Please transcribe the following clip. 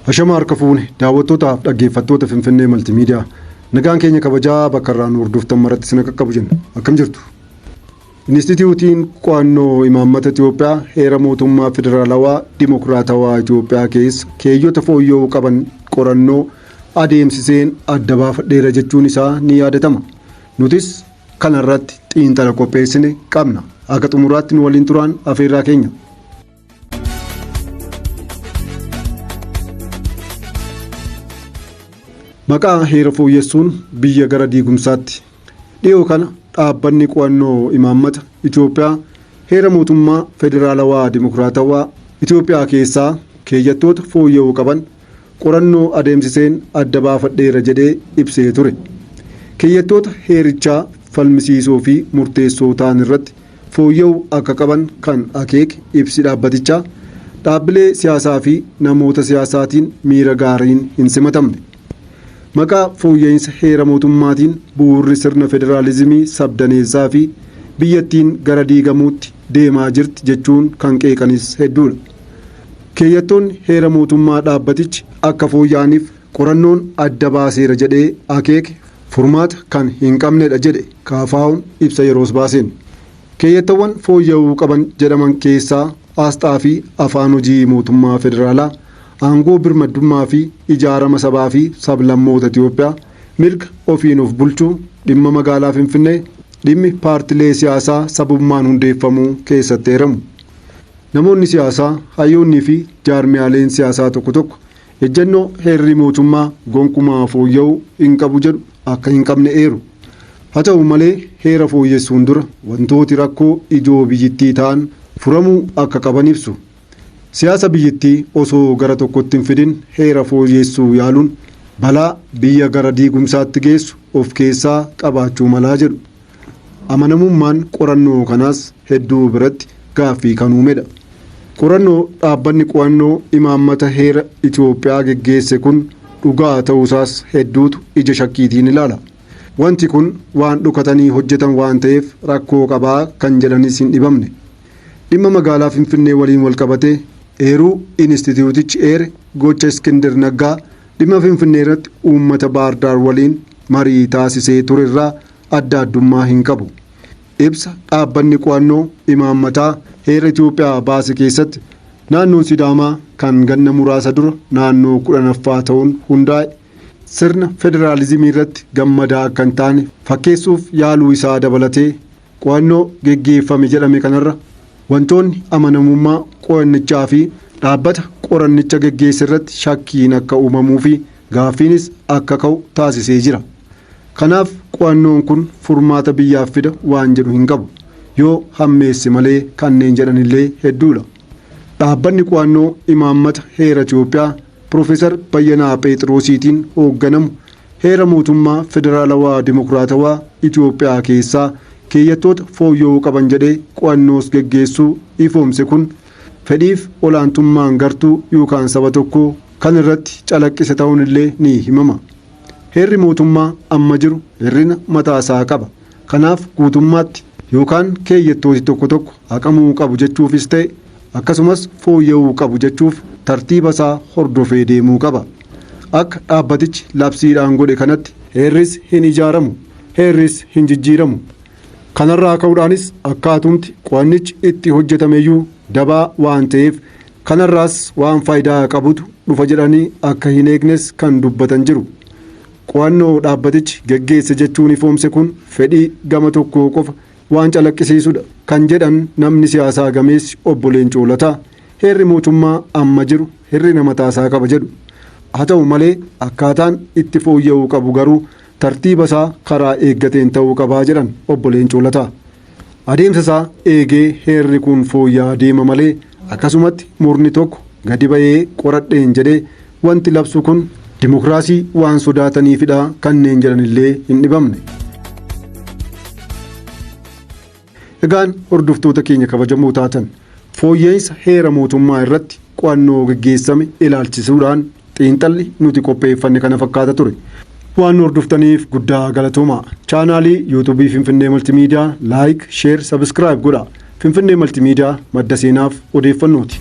Hashama harka fuune daawwattootaaf dhaggeeffattoota Finfinnee Maltiimiidiyaa nagaan keenya kabajaa bakka irraa nu hordoftan maratti sina qaqqabu jenna. Akkam jirtu? Inistituutiin qo'annoo imaammata Itoophiyaa heera mootummaa federaalawaa dimokiraatawaa Itoophiyaa keessa keeyyota fooyya'uu qaban qorannoo adeemsiseen adda baafadheera jechuun isaa ni yaadatama. Nutis kana irratti xiinxala qopheessine qabna. Akka xumuraatti nu waliin turaan afeerraa keenya. Maqaa heera fooyyessuun biyya gara diigumsaatti. Dhiyoo kana dhaabbanni qo'annoo imaammata Itoophiyaa heera mootummaa federaalawaa dimokiraatawaa Itoophiyaa keessaa keeyyattoota fooyya'uu qaban qorannoo adeemsiseen adda baafadheera jedhee ibsee ture. Keeyyattoota heerichaa falmisiisoo fi murteessoo ta'an irratti fooyya'uu akka qaban kan akeeke ibsi dhaabbatichaa dhaabbilee siyaasaa fi namoota siyaasaatiin miira gaariin hin simatamne. Maqaa fooyya'insa heera mootummaatiin bu'uurri sirna federaalizimii sabdaneessaa fi biyyattiin gara diigamuutti deemaa jirti jechuun kan qeeqanis hedduudha. Keeyyattoonni heera mootummaa dhaabbatichi akka fooyya'aniif qorannoon adda baaseera jedhee akeeke furmaata kan hin qabnedha jedhe KFO'n ibsa yeroos baaseen. Keeyyatawwan fooyya'uu qaban jedhaman keessaa asxaa fi afaan hojii mootummaa federaalaa, aangoo birmadummaa fi ijaarama sabaa fi sablammoota Itoophiyaa, mirga ofiin of bulchuu, dhimma magaalaa Finfinnee, dhimmi paartilee siyaasaa sabummaan hundeeffamuu keessatti heeramu. Namoonni siyaasaa, hayyoonnii fi jaarmiyaaleen siyaasaa tokko tokko ejjennoo heerri mootummaa gonkumaa fooyya'uu hin qabu jedhu akka hin qabne eeru. Haa ta'u malee heera fooyyessuun dura wantooti rakkoo ijoo biyyittii ta'an furamuu akka qaban ibsu. Siyaasa biyyattii osoo gara tokkotti hin fidin heera fooyyessuu yaaluun balaa biyya gara diigumsaatti geessu of keessaa qabaachuu malaa jedhu. Amanamummaan qorannoo kanaas hedduu biratti gaaffii kan uumedha. Qorannoo dhaabbanni qo'annoo imaammata heera Itoophiyaa geggeesse kun dhugaa ta'uusaas hedduutu ija shakkiitiin ilaala. Wanti kun waan dhukatanii hojjetan waan ta'eef rakkoo qabaa kan jedhanis hin dhibamne. Dhimma magaalaa Finfinnee waliin wal qabatee eeruu inistituutichi eere gocha Iskindir Naggaa dhimma Finfinnee irratti uummata Baardaar waliin marii taasisee ture irraa adda addummaa hin qabu. Ibsa dhaabbanni qo'annoo imaammataa heera Itoophiyaa baase keessatti naannoon Sidaamaa kan ganna muraasa dura naannoo 10ffaa ta'uun hundaa'e sirna federaalizimii irratti gammadaa akka hin taane fakkeessuuf yaaluu isaa dabalatee qo'annoo geggeeffame jedhame kanarra wantoonni amanamummaa qo'annichaa fi dhaabbata qorannicha geggeesse irratti shakkiin akka uumamuu fi gaaffiinis akka ka'u taasisee jira. Kanaaf qo'annoon kun furmaata biyyaaf fida waan jedhu hin qabu. Yoo hammeesse malee kanneen jedhanillee hedduudha. Dhaabbanni qo'annoo imaammata heera Itoophiyaa Profeesar Bayyanaa Phexrosiitiin hoogganamu heera mootummaa federaalawaa dimokiraatawaa Itoophiyaa keessaa keeyyattoota fooyya'uu qaban jedhee qo'annoos geggeessuu ifoomse kun fedhiif olaantummaan gartuu yookaan saba tokkoo kan irratti calaqqise ta'uun illee ni himama. Heerri mootummaa amma jiru hirrina mataasaa qaba. Kanaaf guutummaatti yookaan keeyyattooti tokko tokko haqamuu qabu jechuufis ta'e akkasumas fooyya'uu qabu jechuuf tartiiba isaa hordofee deemuu qaba. Akka dhaabbatichi labsiidhaan godhe kanatti heerris hin ijaaramu, heerris hin jijjiiramu. Kanarraa ka'uudhaanis akkaatumti qo'annichi itti hojjetameyyuu dabaa waan ta'eef kanarraas waan faayidaa qabutu dhufa jedhanii akka hin eegnes kan dubbatan jiru. Qo'annoo dhaabbatichi geggeesse jechuun ifoomse kun fedhii gama tokkoo qofa waan calaqqisiisudha kan jedhan namni siyaasaa gameessi obbo Leencoo Lataa heerri mootummaa amma jiru hirrina mataasaa qaba jedhu. Haa ta'u malee akkaataan itti fooyya'uu qabu garuu tartiiba isaa karaa eeggateen ta'uu qabaa jedhan obbo Leencoo Lataa. Adeemsa isaa eegee heerri kun fooyya'aa deema malee akkasumatti murni tokko gadi ba'ee qoradheen jedhee wanti labsu kun dimokiraasii waan sodaataniifidha kanneen jedhanillee hin dhibamne. Egaan hordoftoota keenya kabajamoo taatan fooyya'insa heera mootummaa irratti qo'annoo geggeessame ilaalchisuudhaan xiinxalli nuti qopheeffanne kana fakkaata ture. Waan hordoftaniif guddaa galatoomaa. Chaanaalii yuutuubii Finfinnee Maltiimiidiyaa laayik, sheer, sabiskiraayib godhaa. Finfinnee Maltiimiidiyaa madda seenaaf odeeffannooti.